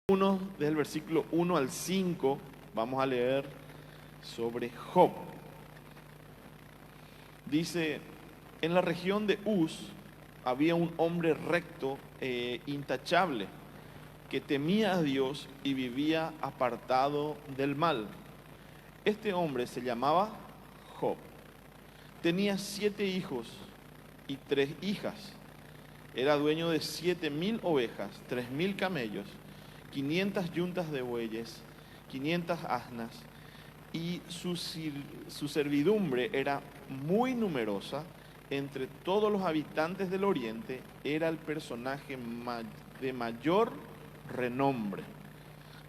1, desde el versículo 1 al 5, vamos a leer sobre Job. Dice, en la región de Uz había un hombre recto e intachable, que temía a Dios y vivía apartado del mal. Este hombre se llamaba Job. Tenía 7 hijos y 3 hijas. Era dueño de 7.000 ovejas, 3.000 camellos, 500 yuntas de bueyes, 500 asnas, y su servidumbre era muy numerosa. Entre todos los habitantes del oriente era el personaje de mayor renombre.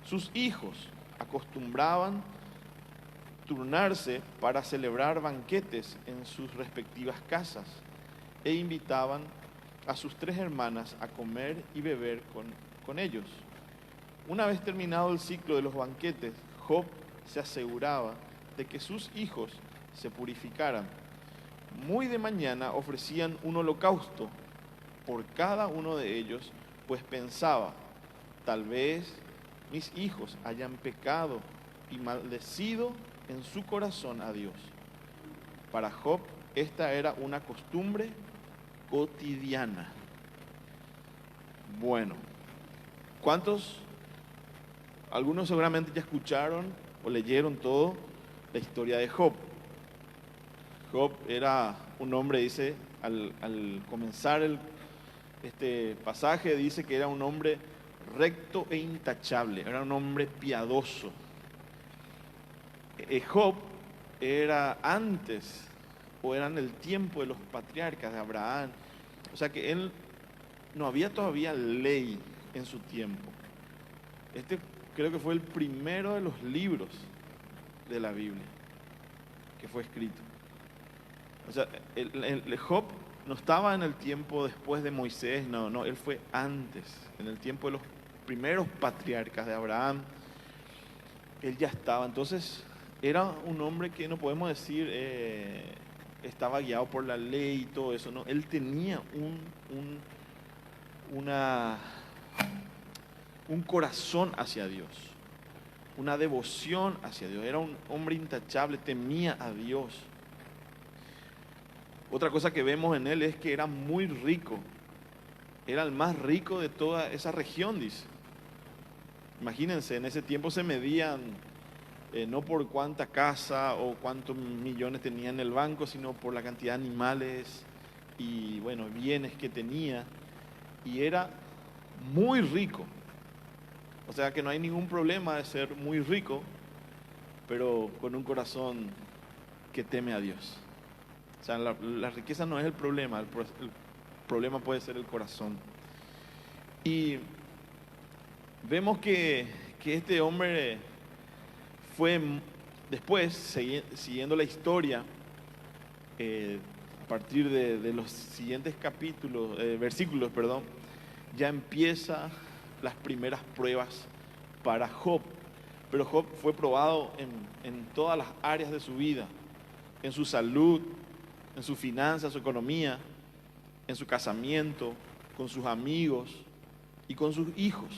Sus hijos acostumbraban turnarse para celebrar banquetes en sus respectivas casas e invitaban a sus 3 hermanas a comer y beber con ellos. Una vez terminado el ciclo de los banquetes, Job se aseguraba de que sus hijos se purificaran. Muy de mañana ofrecían un holocausto por cada uno de ellos, pues pensaba, tal vez mis hijos hayan pecado y maldecido en su corazón a Dios. Para Job esta era una costumbre cotidiana. Bueno, algunos seguramente ya escucharon o leyeron todo la historia de Job. Job era un hombre, dice, al comenzar este pasaje, dice que era un hombre recto e intachable, era un hombre piadoso. Job era antes, o era en el tiempo de los patriarcas de Abraham, o sea que él no había todavía ley en su tiempo. Este creo que fue el primero de los libros de la Biblia que fue escrito. O sea, el Job no estaba en el tiempo después de Moisés, no, él fue antes, en el tiempo de los primeros patriarcas de Abraham. Él ya estaba, entonces era un hombre que no podemos decir estaba guiado por la ley y todo eso, no, él tenía un corazón hacia Dios, una devoción hacia Dios, era un hombre intachable, temía a Dios. Otra cosa que vemos en él es que era muy rico, era el más rico de toda esa región, dice. Imagínense, en ese tiempo se medían no por cuánta casa o cuántos millones tenía en el banco, sino por la cantidad de animales y bueno, bienes que tenía, y era muy rico. O sea que no hay ningún problema de ser muy rico, pero con un corazón que teme a Dios. O sea, la riqueza no es el problema, el problema puede ser el corazón. Y vemos que este hombre fue después, siguiendo la historia, a partir de los siguientes versículos, ya empieza las primeras pruebas para Job. Pero Job fue probado en todas las áreas de su vida, en su salud, en su finanzas, su economía, en su casamiento, con sus amigos y con sus hijos.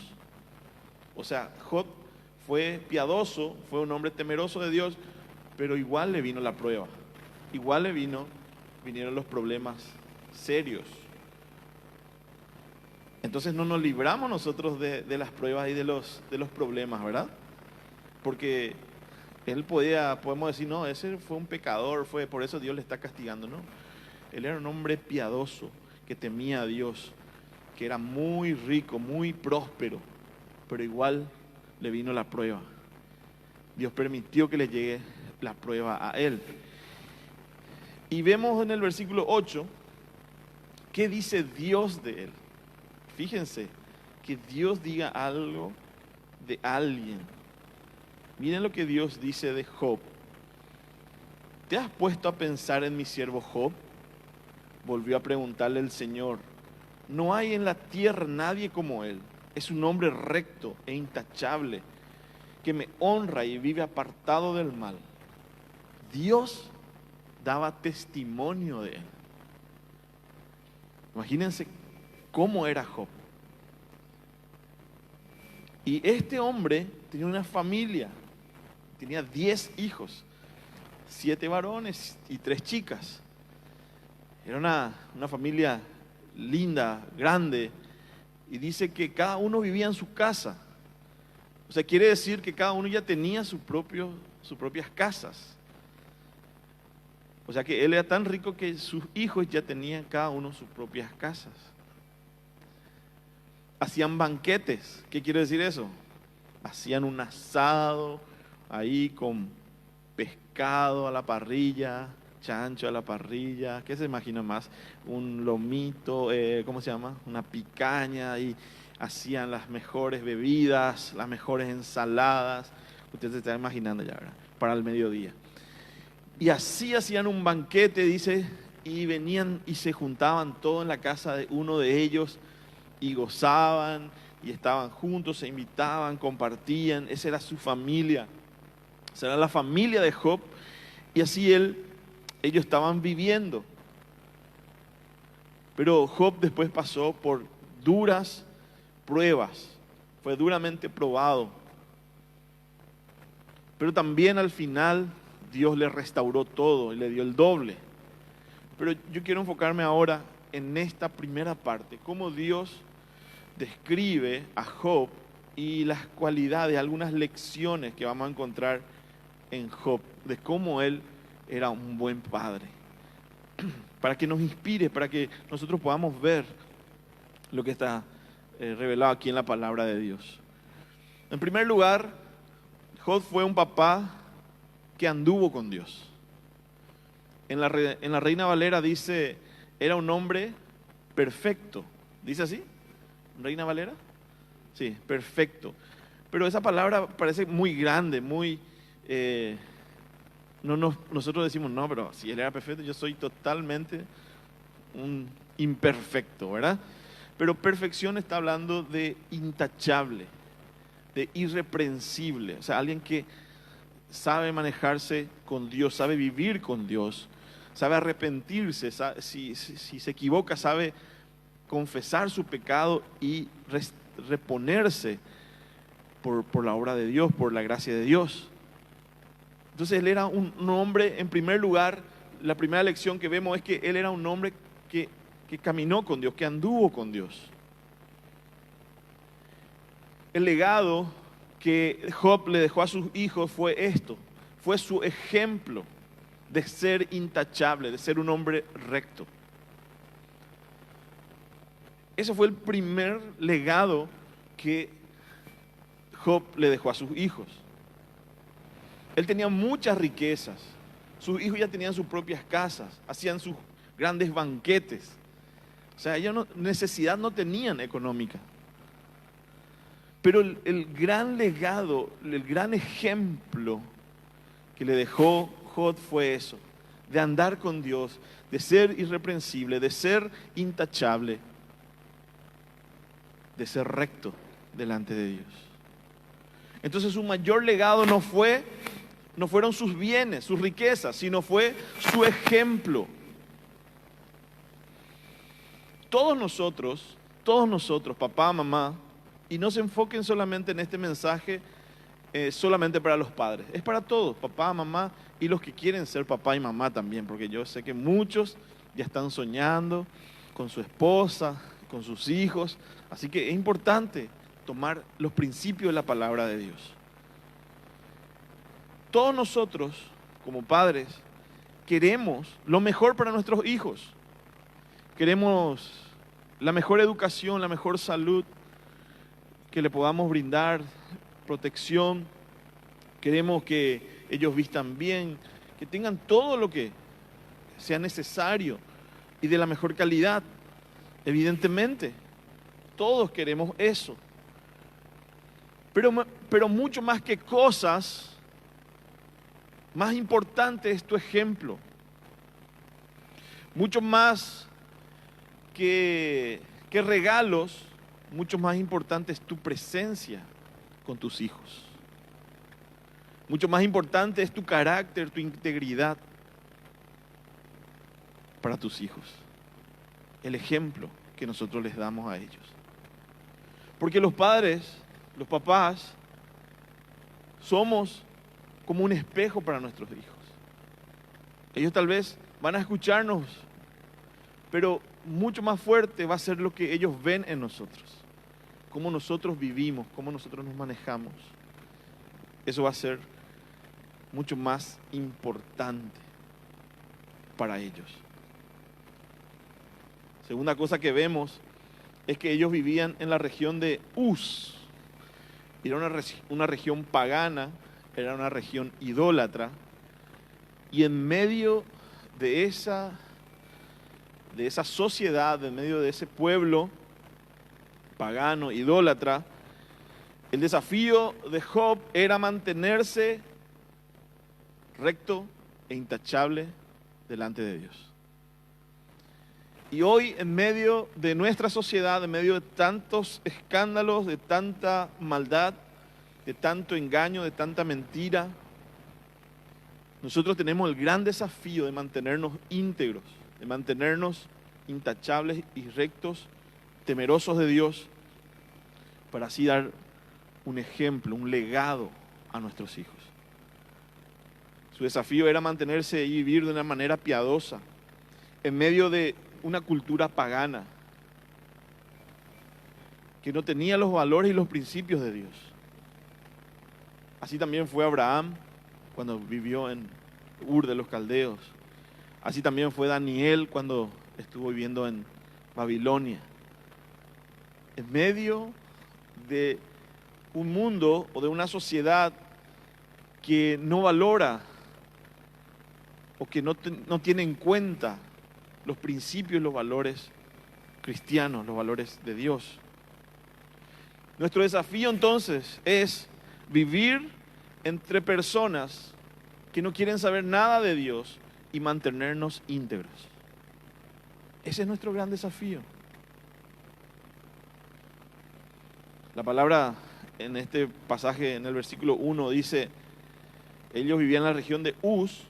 O sea, Job fue piadoso, fue un hombre temeroso de Dios, pero igual le vino la prueba, igual vinieron los problemas serios. Entonces no nos libramos nosotros de las pruebas y de los problemas, ¿verdad? Porque él podemos decir, no, ese fue un pecador, por eso Dios le está castigando, ¿no? Él era un hombre piadoso, que temía a Dios, que era muy rico, muy próspero, pero igual le vino la prueba. Dios permitió que le llegue la prueba a él. Y vemos en el versículo 8, ¿qué dice Dios de él? Fíjense, que Dios diga algo de alguien. Miren lo que Dios dice de Job. ¿Te has puesto a pensar en mi siervo Job? Volvió a preguntarle el Señor. No hay en la tierra nadie como él. Es un hombre recto e intachable, que me honra y vive apartado del mal. Dios daba testimonio de él. Imagínense cómo era Job. Y este hombre tenía una familia, tenía 10 hijos, 7 varones y 3 chicas. Era una familia linda, grande, y dice que cada uno vivía en su casa. O sea, quiere decir que cada uno ya tenía sus propias casas. O sea que él era tan rico que sus hijos ya tenían cada uno sus propias casas. Hacían banquetes. ¿Qué quiere decir eso? Hacían un asado ahí con pescado a la parrilla, chancho a la parrilla. ¿Qué se imagina más? Un lomito, ¿cómo se llama? Una picaña. Y hacían las mejores bebidas, las mejores ensaladas. Usted se está imaginando ya, ¿verdad? Para el mediodía. Y así hacían un banquete, dice, y venían y se juntaban todos en la casa de uno de ellos y gozaban y estaban juntos, se invitaban, compartían. Esa era su familia, esa era la familia de Job, y así ellos estaban viviendo. Pero Job después pasó por duras pruebas, fue duramente probado, pero también al final Dios le restauró todo y le dio el doble. Pero yo quiero enfocarme ahora en esta primera parte, cómo Dios describe a Job y las cualidades, algunas lecciones que vamos a encontrar en Job, de cómo él era un buen padre, para que nos inspire, para que nosotros podamos ver lo que está revelado aquí en la palabra de Dios. En primer lugar, Job fue un papá que anduvo con Dios. En la Reina Valera dice, era un hombre perfecto. ¿Dice así? ¿Reina Valera? Sí, perfecto. Pero esa palabra parece muy grande, muy... nosotros decimos, no, pero si él era perfecto, yo soy totalmente un imperfecto, ¿verdad? Pero perfección está hablando de intachable, de irreprensible. O sea, alguien que sabe manejarse con Dios, sabe vivir con Dios, sabe arrepentirse, si se equivoca, sabe confesar su pecado y reponerse por la obra de Dios, por la gracia de Dios. Entonces él era un hombre, en primer lugar, la primera lección que vemos es que él era un hombre que caminó con Dios, que anduvo con Dios. El legado que Job le dejó a sus hijos fue esto, fue su ejemplo de ser intachable, de ser un hombre recto. Ese fue el primer legado que Job le dejó a sus hijos. Él tenía muchas riquezas, sus hijos ya tenían sus propias casas, hacían sus grandes banquetes. O sea, ellos necesidad no tenían económica. Pero el gran legado, el gran ejemplo que le dejó Job fue eso, de andar con Dios, de ser irreprensible, de ser intachable, de ser recto delante de Dios. Entonces su mayor legado no fueron sus bienes, sus riquezas, sino fue su ejemplo. Todos nosotros, papá, mamá, y no se enfoquen solamente en este mensaje, solamente para los padres, es para todos, papá, mamá y los que quieren ser papá y mamá también, porque yo sé que muchos ya están soñando con su esposa, con sus hijos, así que es importante tomar los principios de la palabra de Dios. Todos nosotros, como padres, queremos lo mejor para nuestros hijos. Queremos la mejor educación, la mejor salud que le podamos brindar, protección. Queremos que ellos vistan bien, que tengan todo lo que sea necesario y de la mejor calidad. Evidentemente, todos queremos eso. Pero mucho más que cosas, más importante es tu ejemplo. Mucho más que regalos, mucho más importante es tu presencia con tus hijos. Mucho más importante es tu carácter, tu integridad para tus hijos. El ejemplo que nosotros les damos a ellos. Porque los padres los papás, somos como un espejo para nuestros hijos. Ellos tal vez van a escucharnos, pero mucho más fuerte va a ser lo que ellos ven en nosotros. Cómo nosotros vivimos, cómo nosotros nos manejamos. Eso va a ser mucho más importante para ellos. Segunda cosa que vemos es que ellos vivían en la región de Uz. Era una región pagana, era una región idólatra. Y en medio de esa sociedad, en medio de ese pueblo pagano, idólatra, el desafío de Job era mantenerse recto e intachable delante de Dios. Y hoy, en medio de nuestra sociedad, en medio de tantos escándalos, de tanta maldad, de tanto engaño, de tanta mentira, nosotros tenemos el gran desafío de mantenernos íntegros, de mantenernos intachables y rectos, temerosos de Dios, para así dar un ejemplo, un legado a nuestros hijos. Su desafío era mantenerse y vivir de una manera piadosa, en medio de una cultura pagana, que no tenía los valores y los principios de Dios. Así también fue Abraham cuando vivió en Ur de los Caldeos. Así también fue Daniel cuando estuvo viviendo en Babilonia. En medio de un mundo o de una sociedad que no valora o que no tiene en cuenta los principios y los valores cristianos, los valores de Dios. Nuestro desafío entonces es vivir entre personas que no quieren saber nada de Dios y mantenernos íntegros. Ese es nuestro gran desafío. La palabra en este pasaje, en el versículo 1, dice, ellos vivían en la región de Uz.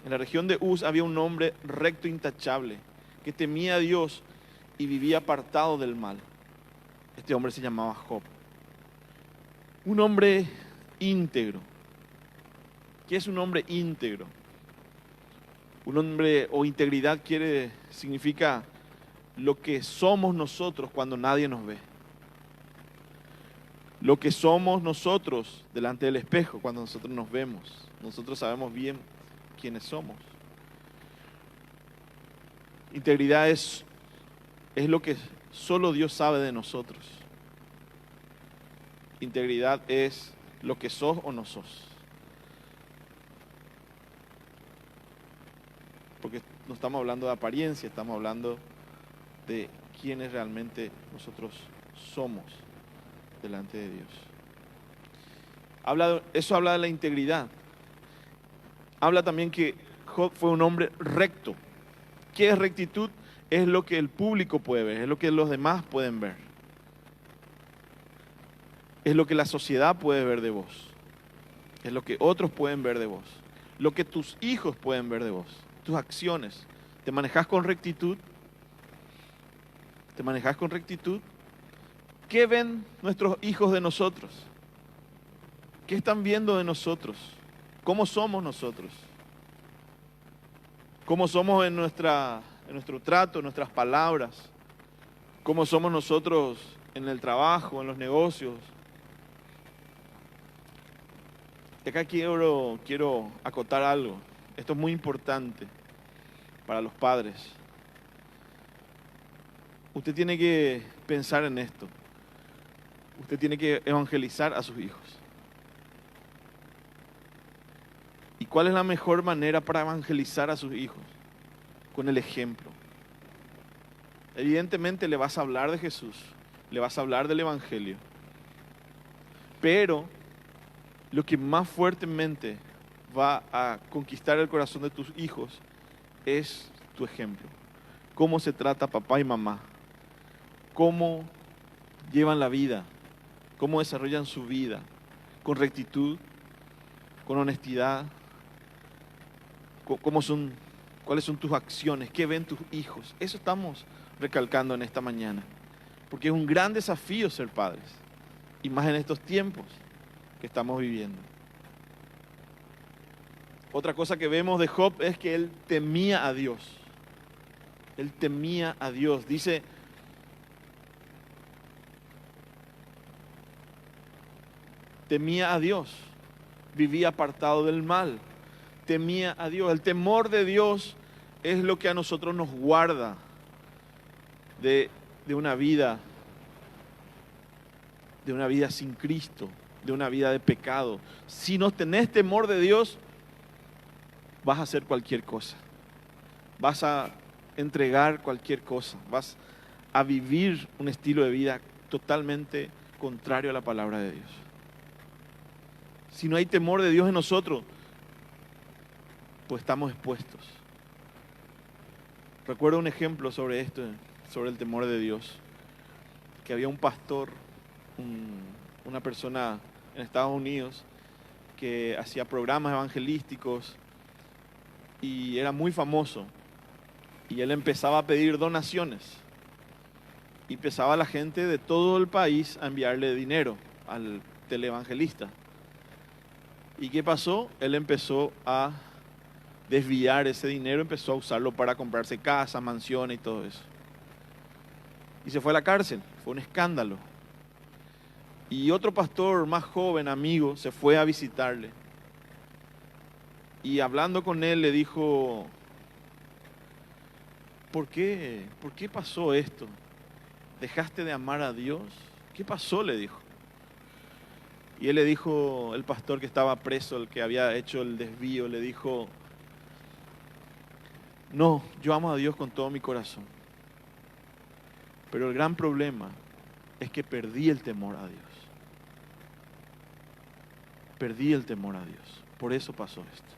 En la región de Uz había un hombre recto e intachable, que temía a Dios y vivía apartado del mal. Este hombre se llamaba Job. Un hombre íntegro. ¿Qué es un hombre íntegro? Un hombre o integridad significa lo que somos nosotros cuando nadie nos ve. Lo que somos nosotros delante del espejo cuando nosotros nos vemos. Nosotros sabemos bien quiénes somos. Integridad es lo que solo Dios sabe de nosotros. Integridad es lo que sos o no sos. Porque no estamos hablando de apariencia, estamos hablando de quiénes realmente nosotros somos delante de Dios. Eso habla de la integridad. Habla también que Job fue un hombre recto. ¿Qué es rectitud? Es lo que el público puede ver, es lo que los demás pueden ver. Es lo que la sociedad puede ver de vos. Es lo que otros pueden ver de vos. Lo que tus hijos pueden ver de vos. Tus acciones. ¿Te manejas con rectitud? ¿Te manejas con rectitud? ¿Qué ven nuestros hijos de nosotros? ¿Qué están viendo de nosotros? ¿Cómo somos nosotros? ¿Cómo somos en nuestro trato, en nuestras palabras? ¿Cómo somos nosotros en el trabajo, en los negocios? Y acá quiero acotar algo. Esto es muy importante para los padres. Usted tiene que pensar en esto. Usted tiene que evangelizar a sus hijos. ¿Y cuál es la mejor manera para evangelizar a sus hijos? Con el ejemplo. Evidentemente le vas a hablar de Jesús, le vas a hablar del Evangelio. Pero lo que más fuertemente va a conquistar el corazón de tus hijos es tu ejemplo. Cómo se trata papá y mamá. Cómo llevan la vida. Cómo desarrollan su vida. Con rectitud, con honestidad. ¿Cuáles son tus acciones? ¿Qué ven tus hijos? Eso estamos recalcando en esta mañana. Porque es un gran desafío ser padres. y más en estos tiempos que estamos viviendo. Otra cosa que vemos de Job es que él temía a Dios. Él temía a Dios. Dice, temía a Dios, vivía apartado del mal, temía a Dios. El temor de Dios es lo que a nosotros nos guarda de una vida sin Cristo, de una vida de pecado. Si no tenés temor de Dios, vas a hacer cualquier cosa, vas a entregar cualquier cosa, vas a vivir un estilo de vida totalmente contrario a la palabra de Dios. Si no hay temor de Dios en nosotros, pues estamos expuestos. Recuerdo un ejemplo sobre esto, sobre el temor de Dios, que había un pastor, una persona en Estados Unidos que hacía programas evangelísticos y era muy famoso, y él empezaba a pedir donaciones y empezaba la gente de todo el país a enviarle dinero al televangelista. ¿Y qué pasó? Él empezó a desviar ese dinero, empezó a usarlo para comprarse casas, mansiones y todo eso. Y se fue a la cárcel, fue un escándalo. Y otro pastor más joven, amigo, se fue a visitarle. Y hablando con él le dijo, ¿por qué pasó esto? ¿Dejaste de amar a Dios? ¿Qué pasó?, le dijo. Y él le dijo, el pastor que estaba preso, el que había hecho el desvío, le dijo, no, yo amo a Dios con todo mi corazón. Pero el gran problema es que perdí el temor a Dios. Perdí el temor a Dios. Por eso pasó esto.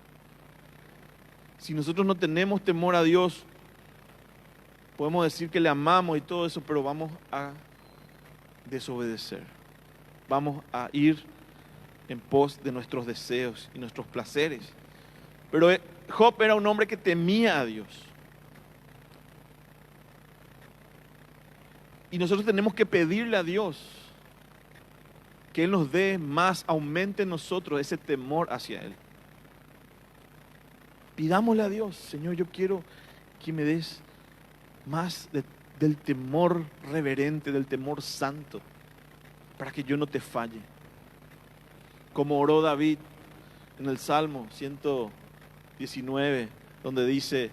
Si nosotros no tenemos temor a Dios, podemos decir que le amamos y todo eso, pero vamos a desobedecer. Vamos a ir en pos de nuestros deseos y nuestros placeres. Pero Job era un hombre que temía a Dios. Y nosotros tenemos que pedirle a Dios que Él nos dé más, aumente en nosotros ese temor hacia Él. Pidámosle a Dios, Señor, yo quiero que me des más del temor reverente, del temor santo, para que yo no te falle. Como oró David en el Salmo 119, donde dice,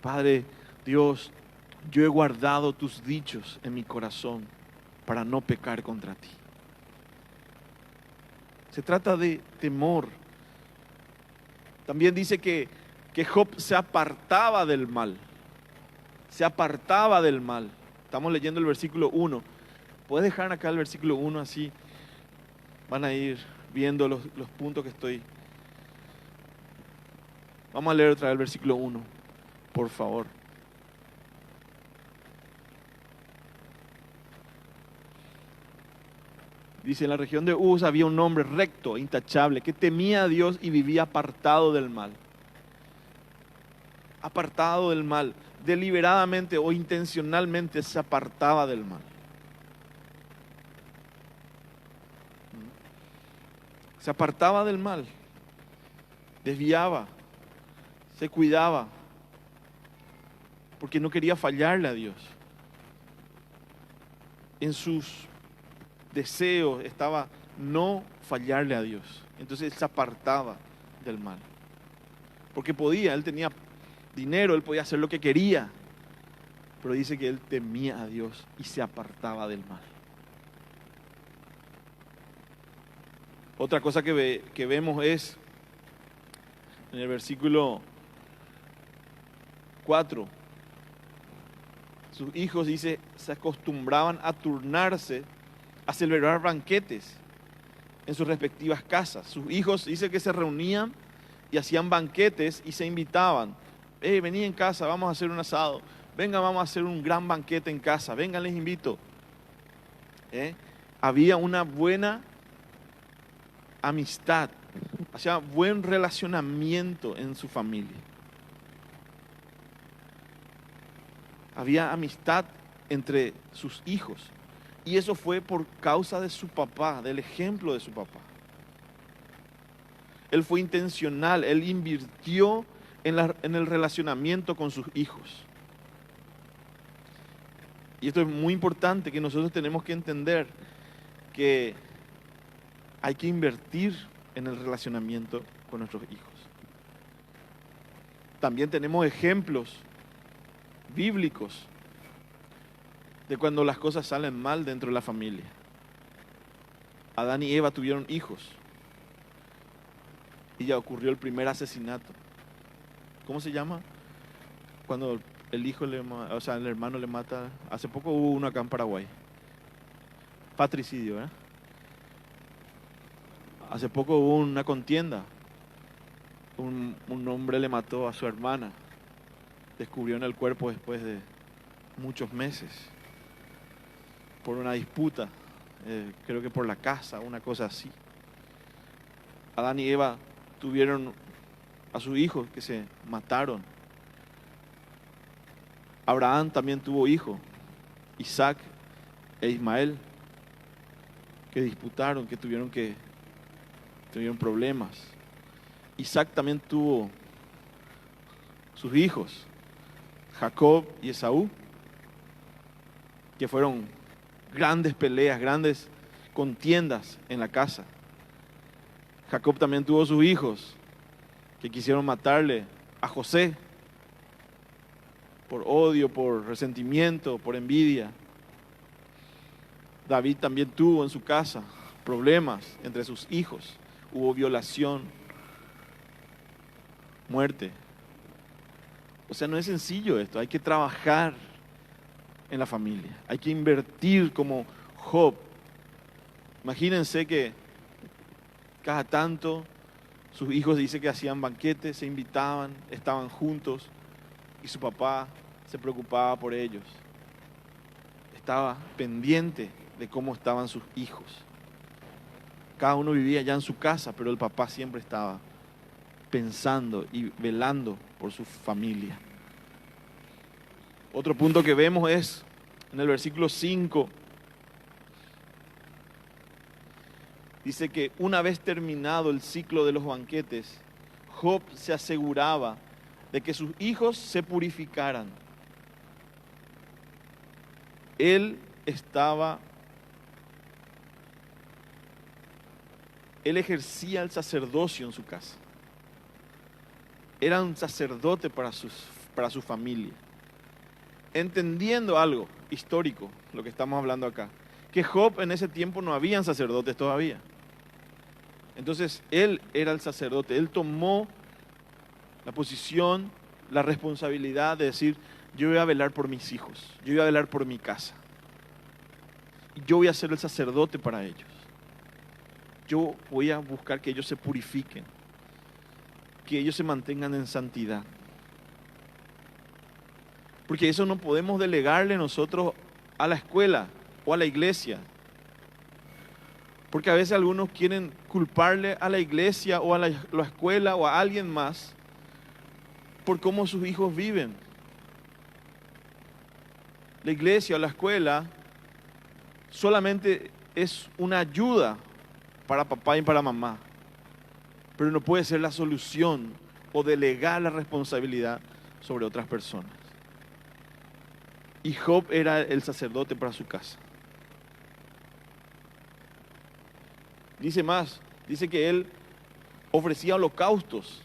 Padre Dios, yo he guardado tus dichos en mi corazón para no pecar contra ti. Se trata de temor. También dice que Job se apartaba del mal. Se apartaba del mal. Estamos leyendo el versículo 1. ¿Puedes dejar acá el versículo 1 así? Van a ir viendo los puntos que estoy. Vamos a leer otra vez el versículo 1, por favor. Dice, en la región de Uz había un hombre recto, intachable, que temía a Dios y vivía apartado del mal. Apartado del mal. Deliberadamente o intencionalmente se apartaba del mal. Se apartaba del mal. Desviaba. Se cuidaba. Porque no quería fallarle a Dios. En sus deseos estaba no fallarle a Dios. Entonces él se apartaba del mal. Porque podía, él tenía dinero, él podía hacer lo que quería. Pero dice que él temía a Dios y se apartaba del mal. Otra cosa que vemos es en el versículo 4. Sus hijos, dice, se acostumbraban a turnarse a celebrar banquetes en sus respectivas casas. Sus hijos, dice, que se reunían y hacían banquetes y se invitaban. Vení en casa, vamos a hacer un asado. Venga, vamos a hacer un gran banquete en casa. Vengan, les invito. Había una buena amistad, hacía buen relacionamiento en su familia. Había amistad entre sus hijos. Y eso fue por causa de su papá, del ejemplo de su papá. Él fue intencional, él invirtió en el relacionamiento con sus hijos. Y esto es muy importante, que nosotros tenemos que entender que hay que invertir en el relacionamiento con nuestros hijos. También tenemos ejemplos bíblicos de cuando las cosas salen mal dentro de la familia. Adán y Eva tuvieron hijos y ya ocurrió el primer asesinato. ¿Cómo se llama? Cuando el hijo el hermano le mata. Hace poco hubo uno acá en Paraguay. Patricidio, ¿verdad? Hace poco hubo una contienda. Un hombre le mató a su hermana. Descubrió en el cuerpo después de muchos meses. Por una disputa. Creo que por la casa, una cosa así. Adán y Eva tuvieron a sus hijos que se mataron. Abraham también tuvo hijos, Isaac e Ismael, que disputaron, que tuvieron problemas. Isaac también tuvo sus hijos, Jacob y Esaú, que fueron grandes peleas, grandes contiendas en la casa. Jacob también tuvo sus hijos, que quisieron matarle a José, por odio, por resentimiento, por envidia. David también tuvo en su casa problemas entre sus hijos. Hubo violación, muerte. O sea, no es sencillo esto. Hay que trabajar en la familia. Hay que invertir como Job. Imagínense que cada tanto sus hijos dice que hacían banquetes, se invitaban, estaban juntos y su papá se preocupaba por ellos. Estaba pendiente de cómo estaban sus hijos. Cada uno vivía ya en su casa, pero el papá siempre estaba pensando y velando por su familia. Otro punto que vemos es en el versículo 5. Dice que una vez terminado el ciclo de los banquetes, Job se aseguraba de que sus hijos se purificaran. Él ejercía el sacerdocio en su casa. Era un sacerdote para su familia. Entendiendo algo histórico, lo que estamos hablando acá, que Job en ese tiempo no habían sacerdotes todavía. Entonces él era el sacerdote, él tomó la posición, la responsabilidad de decir: yo voy a velar por mis hijos, yo voy a velar por mi casa. Y yo voy a ser el sacerdote para ellos. Yo voy a buscar que ellos se purifiquen, que ellos se mantengan en santidad. Porque eso no podemos delegarle nosotros a la escuela o a la iglesia. Porque a veces algunos quieren culparle a la iglesia o a la escuela o a alguien más por cómo sus hijos viven. La iglesia o la escuela solamente es una ayuda para papá y para mamá, pero no puede ser la solución o delegar la responsabilidad sobre otras personas. Y Job era el sacerdote para su casa. Dice más, dice que él ofrecía holocaustos.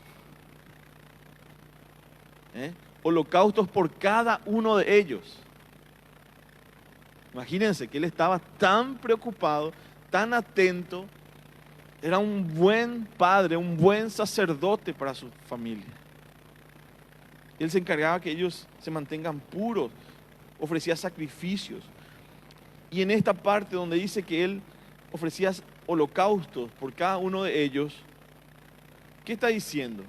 Holocaustos por cada uno de ellos. Imagínense que él estaba tan preocupado, tan atento. Era un buen padre, un buen sacerdote para su familia. Él se encargaba que ellos se mantengan puros, ofrecía sacrificios. Y en esta parte donde dice que él ofrecía holocaustos por cada uno de ellos, ¿qué está diciendo?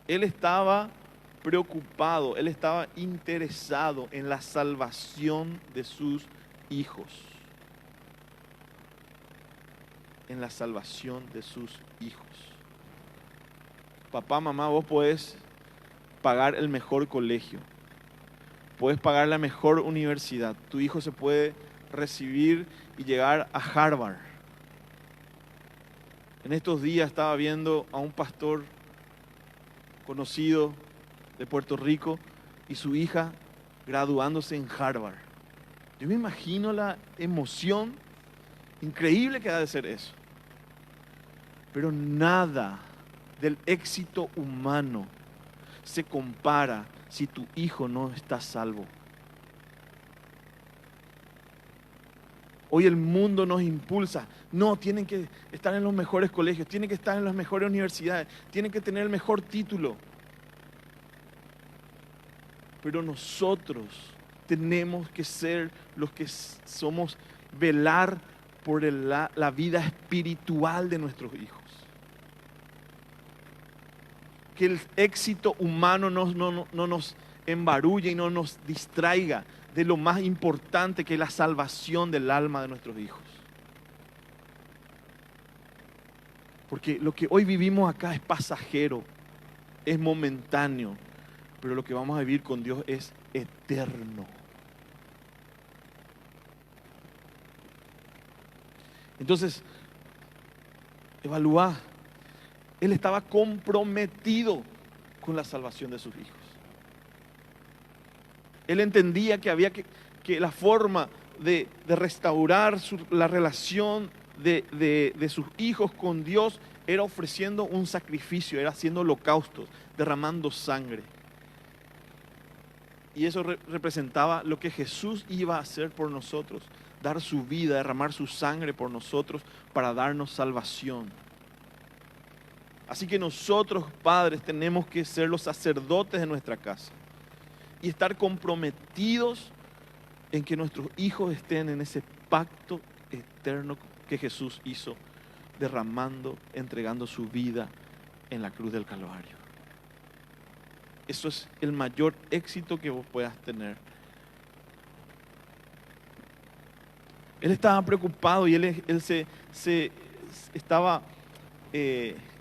Él estaba preocupado, él estaba interesado en la salvación de sus hijos. En la salvación de sus hijos. Papá, mamá, vos podés pagar el mejor colegio, podés pagar la mejor universidad, tu hijo se puede recibir y llegar a Harvard. En estos días estaba viendo a un pastor conocido de Puerto Rico y su hija graduándose en Harvard. Yo me imagino la emoción increíble que ha de ser eso. Pero nada del éxito humano se compara si tu hijo no está salvo. Hoy el mundo nos impulsa. No, tienen que estar en los mejores colegios, tienen que estar en las mejores universidades, tienen que tener el mejor título. Pero nosotros tenemos que ser los que somos, velar por la vida espiritual de nuestros hijos. Que el éxito humano no nos embarulle y no nos distraiga de lo más importante, que es la salvación del alma de nuestros hijos. Porque lo que hoy vivimos acá es pasajero, es momentáneo, pero lo que vamos a vivir con Dios es eterno. Entonces, evalúa. Él estaba comprometido con la salvación de sus hijos. Él entendía que había que la forma de restaurar la relación de sus hijos con Dios era ofreciendo un sacrificio, era haciendo holocaustos, derramando sangre. Y eso representaba lo que Jesús iba a hacer por nosotros, dar su vida, derramar su sangre por nosotros para darnos salvación. Así que nosotros, padres, tenemos que ser los sacerdotes de nuestra casa y estar comprometidos en que nuestros hijos estén en ese pacto eterno que Jesús hizo, derramando, entregando su vida en la cruz del Calvario. Eso es el mayor éxito que vos puedas tener. Él estaba preocupado y él se estaba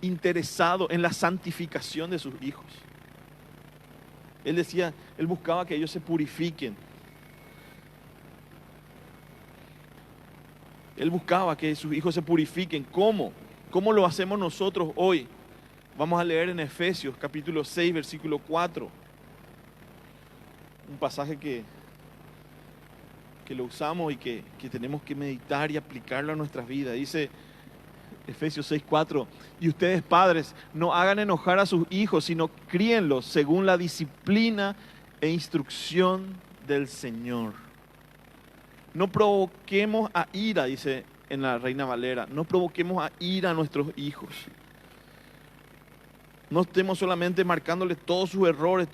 interesado en la santificación de sus hijos. Él decía, él buscaba que ellos se purifiquen. Él buscaba que sus hijos se purifiquen. ¿Cómo? ¿Cómo lo hacemos nosotros hoy? Vamos a leer en Efesios capítulo 6, versículo 4. Un pasaje que lo usamos y que tenemos que meditar y aplicarlo a nuestras vidas. Dice Efesios 6:4, y ustedes padres no hagan enojar a sus hijos, sino críenlos según la disciplina e instrucción del Señor. No provoquemos a ira, dice en la Reina Valera, no provoquemos a ira a nuestros hijos. No estemos solamente marcándoles todos sus errores,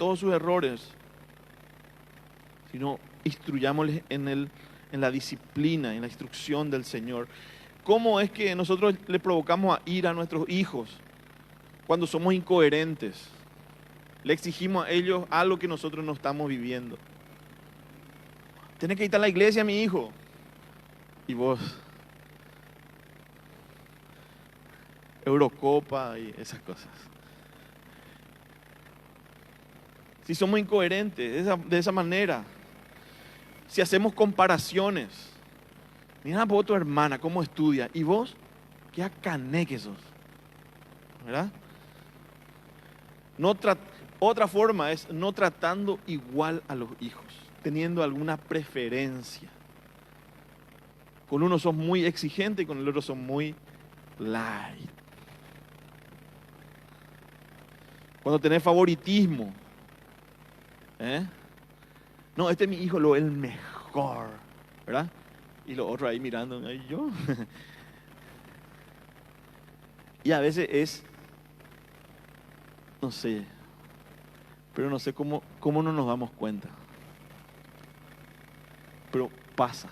sino instruyámosles en la disciplina, en la instrucción del Señor. ¿Cómo es que nosotros le provocamos a ira a nuestros hijos? Cuando somos incoherentes. Le exigimos a ellos algo que nosotros no estamos viviendo. Tenés que ir a la iglesia, mi hijo. Y vos, Eurocopa y esas cosas. Si somos incoherentes de esa manera, si hacemos comparaciones, mira por tu hermana cómo estudia, y vos, qué acané que sos, ¿verdad? Otra forma es no tratando igual a los hijos, teniendo alguna preferencia. Con uno sos muy exigente y con el otro sos muy light. Cuando tenés favoritismo, no, este es mi hijo, el mejor, ¿verdad? Y los otros ahí mirando, ay, yo. Y a veces es, no sé, pero no sé cómo no nos damos cuenta. Pero pasa.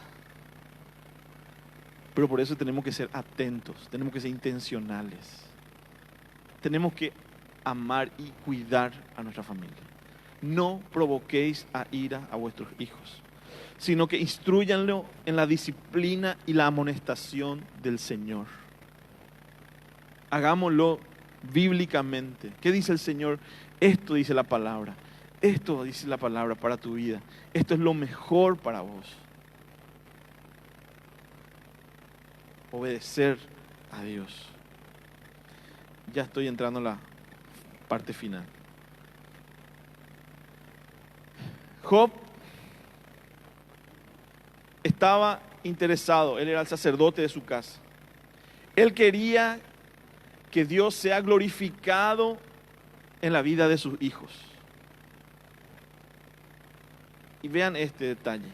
Pero por eso tenemos que ser atentos, tenemos que ser intencionales. Tenemos que amar y cuidar a nuestra familia. No provoquéis a ira a vuestros hijos, sino que instrúyanlo en la disciplina y la amonestación del Señor. Hagámoslo bíblicamente. ¿Qué dice el Señor? Esto dice la palabra. Esto dice la palabra para tu vida. Esto es lo mejor para vos. obedecer a Dios. Ya estoy entrando a la parte final. Job estaba interesado, él era el sacerdote de su casa. Él quería que Dios sea glorificado en la vida de sus hijos. Y vean este detalle.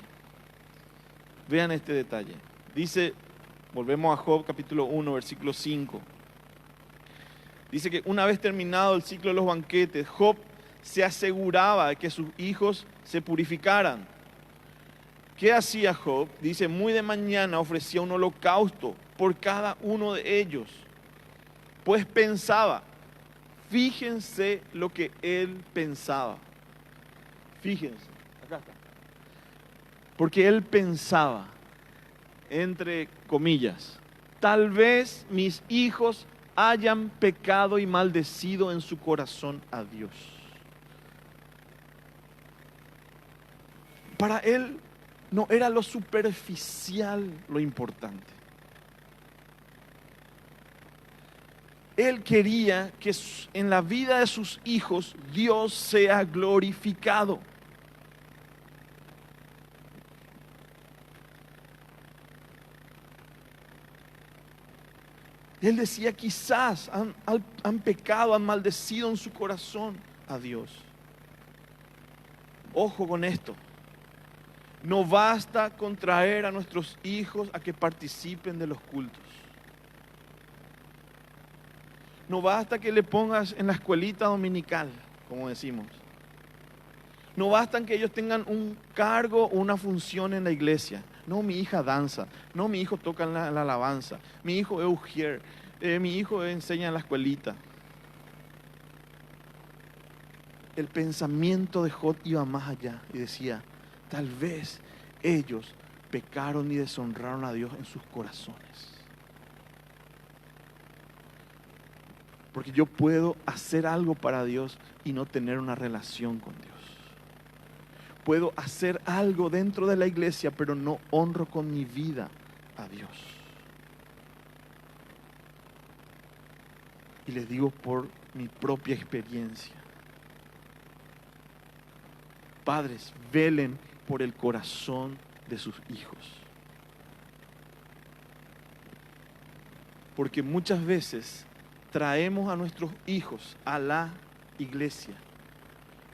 Vean este detalle. Dice, volvemos a Job capítulo 1, versículo 5. Dice que una vez terminado el ciclo de los banquetes, Job se aseguraba de que sus hijos se purificaran. ¿Qué hacía Job? Dice, muy de mañana ofrecía un holocausto por cada uno de ellos. Pues pensaba, fíjense lo que él pensaba. Fíjense, acá está. Porque él pensaba, entre comillas, tal vez mis hijos hayan pecado y maldecido en su corazón a Dios. Para él no era lo superficial lo importante. Él quería que en la vida de sus hijos Dios sea glorificado. Él decía, quizás han pecado, han maldecido en su corazón a Dios. Ojo con esto. No basta con traer a nuestros hijos a que participen de los cultos. No basta que le pongas en la escuelita dominical, como decimos. No basta que ellos tengan un cargo o una función en la iglesia. No, mi hija danza. No, mi hijo toca en la alabanza. Mi hijo es ujier. Mi hijo enseña en la escuelita. El pensamiento de Job iba más allá y decía, tal vez ellos pecaron y deshonraron a Dios en sus corazones. Porque yo puedo hacer algo para Dios y no tener una relación con Dios. Puedo hacer algo dentro de la iglesia, pero no honro con mi vida a Dios. Y les digo por mi propia experiencia. Padres, velen por el corazón de sus hijos. Porque muchas veces traemos a nuestros hijos a la iglesia,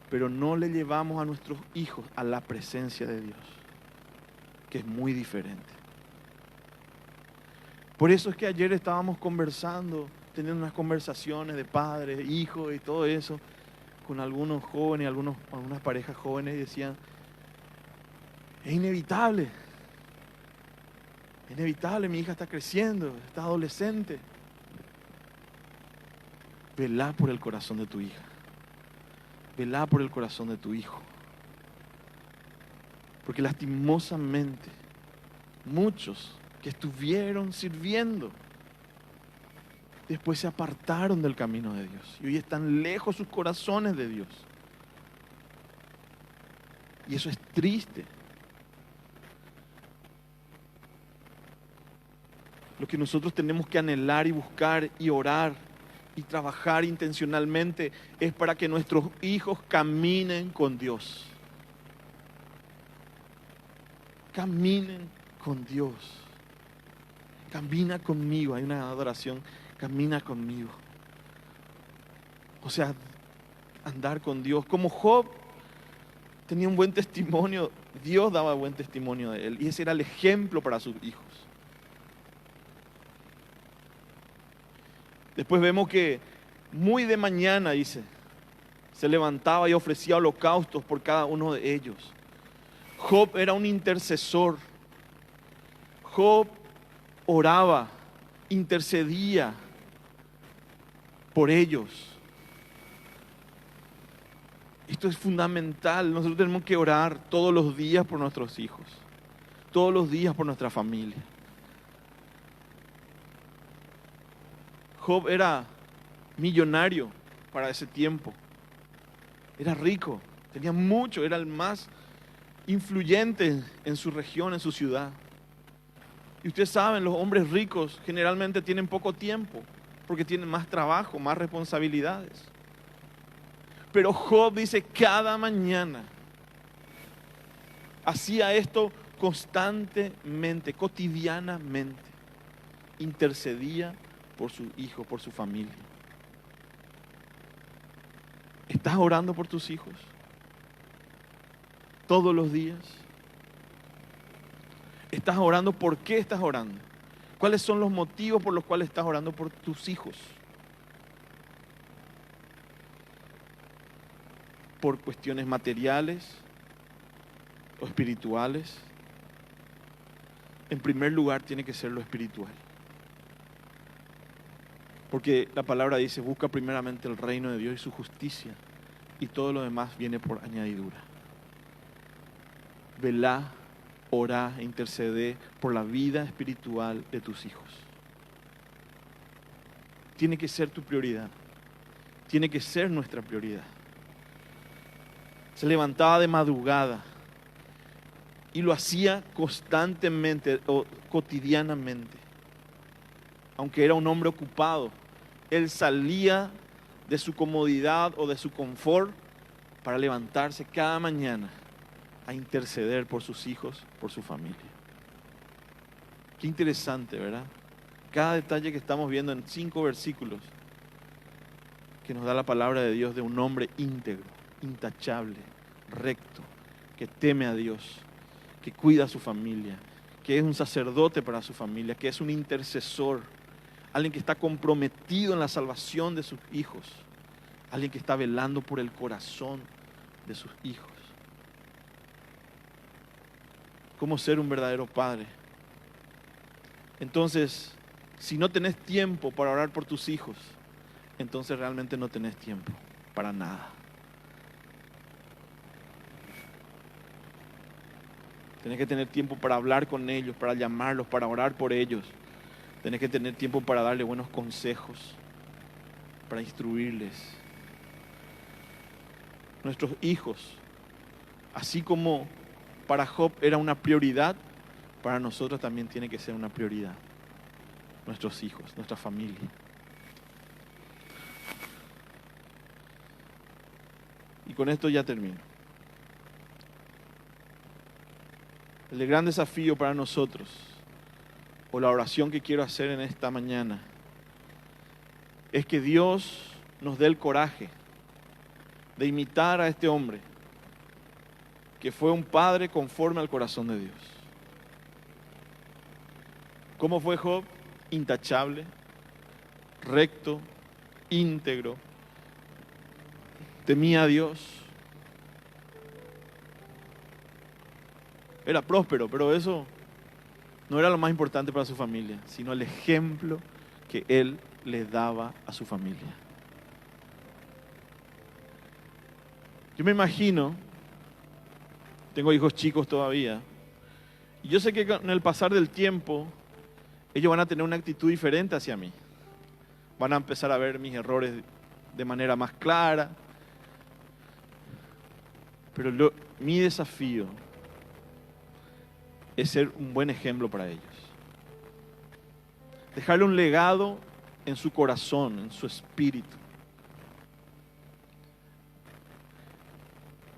pero no le llevamos a nuestros hijos a la presencia de Dios, que es muy diferente. Por eso es que ayer estábamos conversando, teniendo unas conversaciones de padres, hijos y todo eso, con algunos jóvenes, algunas parejas jóvenes, y decían, es inevitable, mi hija está creciendo, está adolescente. Velá por el corazón de tu hija. Velá por el corazón de tu hijo. Porque lastimosamente, muchos que estuvieron sirviendo, después se apartaron del camino de Dios. Y hoy están lejos sus corazones de Dios. Y eso es triste. Lo que nosotros tenemos que anhelar y buscar y orar y trabajar intencionalmente es para que nuestros hijos caminen con Dios. Caminen con Dios. Camina conmigo. Hay una adoración. Camina conmigo. O sea, andar con Dios. Como Job tenía un buen testimonio, Dios daba buen testimonio de él. Y ese era el ejemplo para sus hijos. Después vemos que muy de mañana, dice, se levantaba y ofrecía holocaustos por cada uno de ellos. Job era un intercesor. Job oraba, intercedía por ellos. Esto es fundamental. Nosotros tenemos que orar todos los días por nuestros hijos, todos los días por nuestra familia. Job era millonario para ese tiempo. Era rico, tenía mucho, era el más influyente en su región, en su ciudad. Y ustedes saben, los hombres ricos generalmente tienen poco tiempo porque tienen más trabajo, más responsabilidades. Pero Job dice, cada mañana hacía esto constantemente, cotidianamente. Intercedía por su hijo, por su familia. ¿Estás orando por tus hijos? Todos los días. ¿Estás orando? ¿Por qué estás orando? ¿Cuáles son los motivos por los cuales estás orando por tus hijos? ¿Por cuestiones materiales o espirituales? En primer lugar tiene que ser lo espiritual. Porque la palabra dice, busca primeramente el reino de Dios y su justicia, y todo lo demás viene por añadidura. Velá, orá e intercede por la vida espiritual de tus hijos. Tiene que ser tu prioridad. Tiene que ser nuestra prioridad. Se levantaba de madrugada y lo hacía constantemente o cotidianamente. Aunque era un hombre ocupado, él salía de su comodidad o de su confort para levantarse cada mañana a interceder por sus hijos, por su familia. Qué interesante, ¿verdad? Cada detalle que estamos viendo en 5 versículos que nos da la palabra de Dios de un hombre íntegro, intachable, recto, que teme a Dios, que cuida a su familia, que es un sacerdote para su familia, que es un intercesor, alguien que está comprometido en la salvación de sus hijos, alguien que está velando por el corazón de sus hijos. ¿Cómo ser un verdadero padre? Entonces, si no tenés tiempo para orar por tus hijos, entonces realmente no tenés tiempo para nada. Tenés que tener tiempo para hablar con ellos, para llamarlos, para orar por ellos. Tenés que tener tiempo para darle buenos consejos, para instruirles. Nuestros hijos, así como para Job era una prioridad, para nosotros también tiene que ser una prioridad. Nuestros hijos, nuestra familia. Y con esto ya termino. El gran desafío para nosotros, o la oración que quiero hacer en esta mañana, es que Dios nos dé el coraje de imitar a este hombre, que fue un padre conforme al corazón de Dios. ¿Cómo fue Job? Intachable, recto, íntegro, temía a Dios. Era próspero, pero eso no era lo más importante para su familia, sino el ejemplo que él les daba a su familia. Yo me imagino, tengo hijos chicos todavía, y yo sé que con el pasar del tiempo, ellos van a tener una actitud diferente hacia mí. Van a empezar a ver mis errores de manera más clara. Pero mi desafío es ser un buen ejemplo para ellos. Dejarle un legado en su corazón, en su espíritu.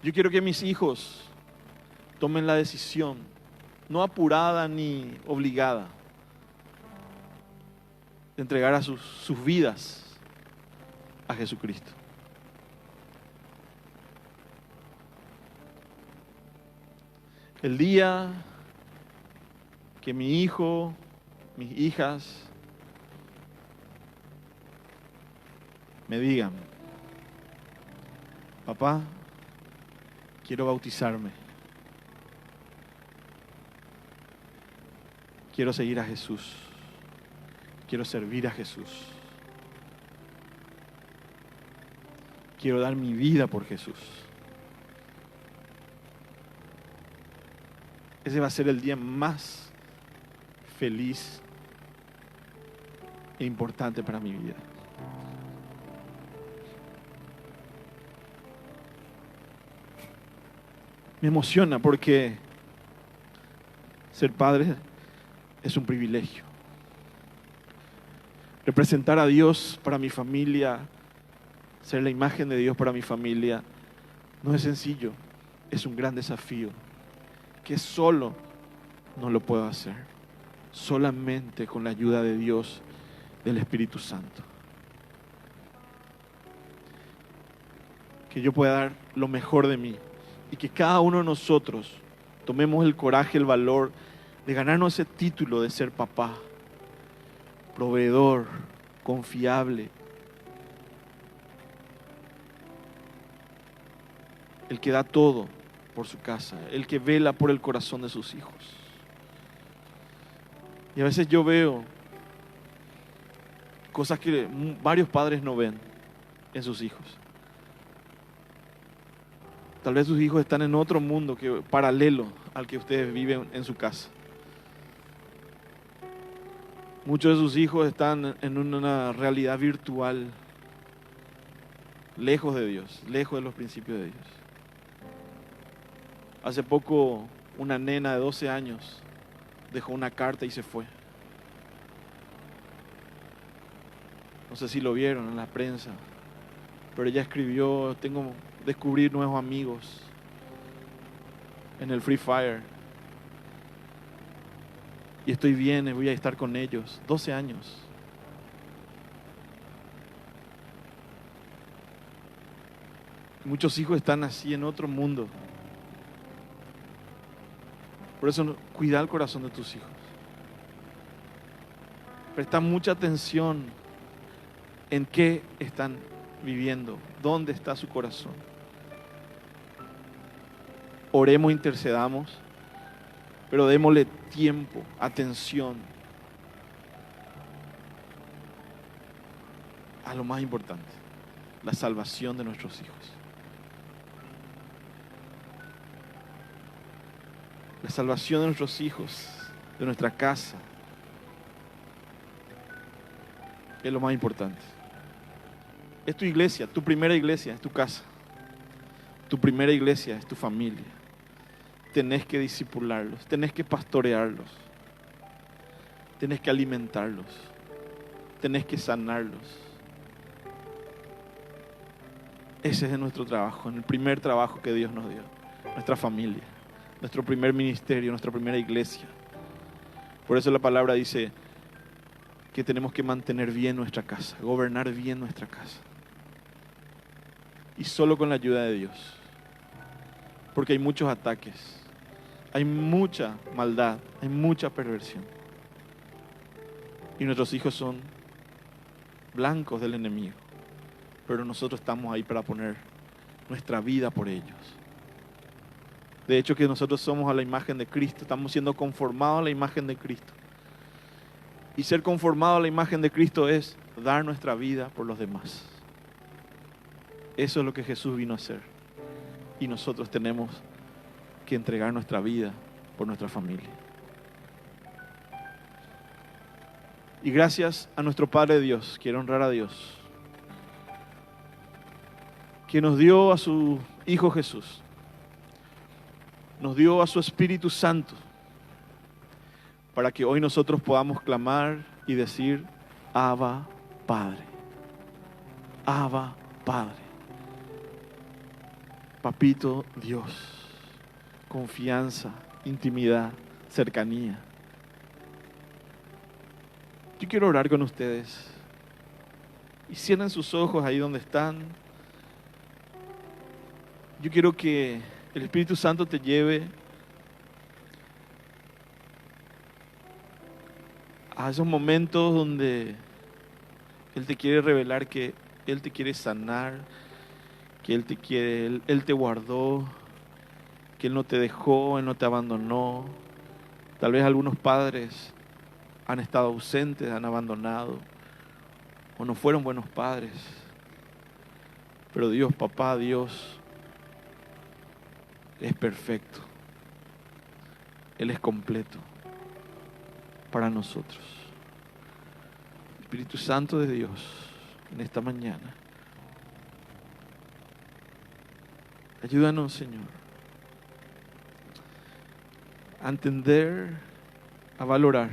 Yo quiero que mis hijos tomen la decisión, no apurada ni obligada, de entregar a sus vidas a Jesucristo. El día que mi hijo, mis hijas me digan, papá, quiero bautizarme, quiero seguir a Jesús, quiero servir a Jesús, quiero dar mi vida por Jesús. Ese va a ser el día más feliz e importante para mi vida. Me emociona porque ser padre es un privilegio. Representar a Dios para mi familia, ser la imagen de Dios para mi familia, no es sencillo, es un gran desafío, que solo no lo puedo hacer, solamente con la ayuda de Dios, del Espíritu Santo. Que yo pueda dar lo mejor de mí y que cada uno de nosotros tomemos el coraje, el valor de ganarnos ese título de ser papá, proveedor, confiable, el que da todo por su casa, el que vela por el corazón de sus hijos. Y a veces yo veo cosas que varios padres no ven en sus hijos. Tal vez sus hijos están en otro mundo paralelo al que ustedes viven en su casa. Muchos de sus hijos están en una realidad virtual, lejos de Dios, lejos de los principios de Dios. Hace poco una nena de 12 años dejó una carta y se fue. No sé si lo vieron en la prensa, pero ella escribió: descubrir nuevos amigos en el Free Fire. Y estoy bien, voy a estar con ellos. 12 años. Muchos hijos están así en otro mundo. Por eso cuida el corazón de tus hijos. Presta mucha atención en qué están viviendo, dónde está su corazón. Oremos, intercedamos, pero démosle tiempo, atención a lo más importante, la salvación de nuestros hijos. La salvación de nuestros hijos, de nuestra casa, es lo más importante. Es tu iglesia, tu primera iglesia es tu casa. Tu primera iglesia es tu familia. Tenés que discipularlos, tenés que pastorearlos, tenés que alimentarlos, tenés que sanarlos. Ese es nuestro trabajo, el primer trabajo que Dios nos dio, nuestra familia, nuestro primer ministerio, nuestra primera iglesia. Por eso la palabra dice que tenemos que mantener bien nuestra casa, gobernar bien nuestra casa. Y solo con la ayuda de Dios. Porque hay muchos ataques, hay mucha maldad, hay mucha perversión. Y nuestros hijos son blancos del enemigo. Pero nosotros estamos ahí para poner nuestra vida por ellos. De hecho, que nosotros somos a la imagen de Cristo, estamos siendo conformados a la imagen de Cristo. Y ser conformado a la imagen de Cristo es dar nuestra vida por los demás. Eso es lo que Jesús vino a hacer. Y nosotros tenemos que entregar nuestra vida por nuestra familia. Y gracias a nuestro Padre Dios, quiero honrar a Dios, que nos dio a su Hijo Jesús, nos dio a su Espíritu Santo, para que hoy nosotros podamos clamar y decir: Abba, Padre. Abba, Padre. Papito Dios. Confianza, intimidad, cercanía. Yo quiero orar con ustedes. Y cierren sus ojos ahí donde están. Yo quiero que el Espíritu Santo te lleve a esos momentos donde Él te quiere revelar que Él te quiere sanar, que Él te quiere, Él te guardó, que Él no te dejó, Él no te abandonó. Tal vez algunos padres han estado ausentes, han abandonado, o no fueron buenos padres. Pero Dios, papá, Dios, es perfecto. Él es completo para nosotros. Espíritu Santo de Dios, en esta mañana, ayúdanos, Señor, a entender, a valorar